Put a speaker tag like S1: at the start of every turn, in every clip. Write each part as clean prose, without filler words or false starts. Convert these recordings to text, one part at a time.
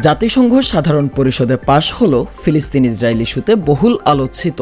S1: জাতিসংঘ সাধারণ পরিষদে পাশ হলো ফিলিস্তিন ইসরায়েল ইস্যুতে বহুল আলোচিত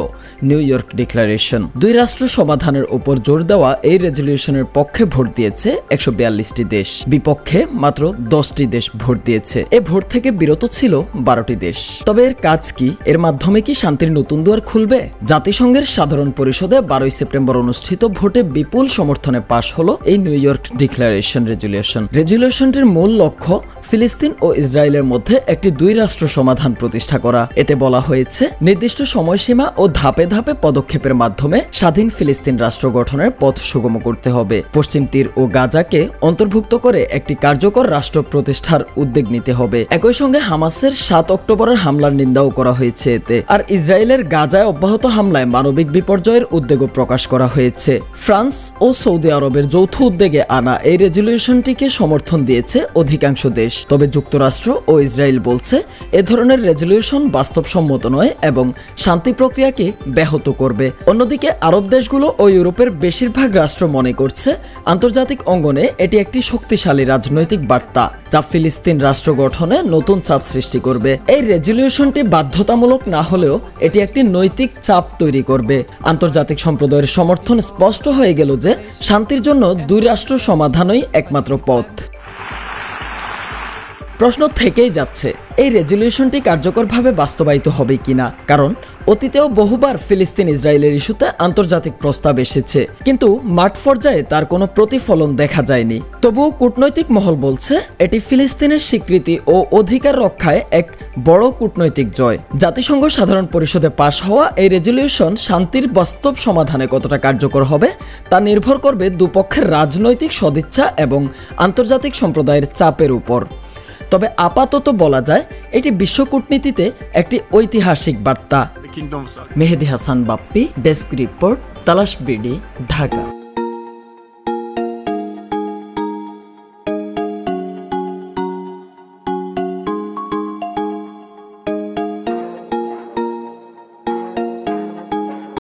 S1: নিউ ইয়র্ক ডিক্লারেশন। দুই রাষ্ট্র সমাধানের উপর জোর দেওয়া এই রেজলিউশনের পক্ষে ভোট দিয়েছে 142টি দেশ, বিপক্ষে মাত্র 10টি দেশ ভোট দিয়েছে। এ ভোট থেকে বিরত ছিল 12টি দেশ। তবে এর কাজ কি? এর মাধ্যমে কি শান্তির নতুন দুয়ার খুলবে? জাতিসংঘের সাধারণ পরিষদে 12 সেপ্টেম্বর অনুষ্ঠিত ভোটে বিপুল সমর্থনে পাশ হলো এই নিউ ইয়র্ক ডিক্লারেশন রেজলিউশন। রেজলিউশনটির মূল লক্ষ্য ফিলিস্তিন ও ইসরায়েলের মধ্যে একটি দুই রাষ্ট্র সমাধান প্রতিষ্ঠা করা। এতে বলা হয়েছে, নির্দিষ্ট সময়সীমা ও ধাপে ধাপে পদক্ষেপের মাধ্যমে স্বাধীন ফিলিস্তিন রাষ্ট্র গঠনের পথ সুগম করতে হবে। পশ্চিম তীর ও গাজাকে অন্তর্ভুক্ত করে একটি কার্যকর রাষ্ট্র প্রতিষ্ঠার উদ্যোগ নিতে হবে। একই সঙ্গে হামাসের 7 অক্টোবরের হামলার নিন্দাও করা হয়েছে এতে। আর ইসরায়েলের গাজায় অব্যাহত হামলায় মানবিক বিপর্যয়ের উদ্বেগও প্রকাশ করা হয়েছে। ফ্রান্স ও সৌদি আরবের যৌথ উদ্যোগে আনা এই রেজলিউশনটিকে সমর্থন দিয়েছে অধিকাংশ দেশ। তবে যুক্তরাষ্ট্র ও ইসরায়েল বলছে, এ ধরনের রেজলিউশন বাস্তবসম্মত নয় এবং শান্তি প্রক্রিয়াকে ব্যাহত করবে। অন্যদিকে আরব দেশগুলো ও ইউরোপের বেশিরভাগ রাষ্ট্র মনে করছে, আন্তর্জাতিক অঙ্গনে এটি একটি শক্তিশালী রাজনৈতিক বার্তা যা ফিলিস্তিন রাষ্ট্র গঠনে নতুন চাপ সৃষ্টি করবে। এই রেজলিউশনটি বাধ্যতামূলক না হলেও এটি একটি নৈতিক চাপ তৈরি করবে। আন্তর্জাতিক সম্প্রদায়ের সমর্থন স্পষ্ট হয়ে গেল যে শান্তির জন্য দুই রাষ্ট্র সমাধানই একমাত্র পথ। প্রশ্ন থেকেই যাচ্ছে, এই রেজলিউশনটি কার্যকরভাবে বাস্তবায়িত হবে কিনা। কারণ অতীতেও বহুবার ফিলিস্তিন ইসরায়েলের ইস্যুতে আন্তর্জাতিক প্রস্তাব এসেছে, কিন্তু মাঠ পর্যায়ে তার কোনো প্রতিফলন দেখা যায়নি। তবুও কূটনৈতিক মহল বলছে, এটি ফিলিস্তিনের স্বীকৃতি ও অধিকার রক্ষায় এক বড় কূটনৈতিক জয়। জাতিসংঘ সাধারণ পরিষদে পাশ হওয়া এই রেজলিউশন শান্তির বাস্তব সমাধানে কতটা কার্যকর হবে তা নির্ভর করবে দুপক্ষের রাজনৈতিক সদিচ্ছা এবং আন্তর্জাতিক সম্প্রদায়ের চাপের উপর। তবে আপাতত বলা যায়, এটি বিশ্ব কূটনীতিতে একটি ঐতিহাসিক বার্তা। মেহেদী হাসান বাপ্পি, ডেস্ক রিপোর্ট, তালাশ বিডি, ঢাকা।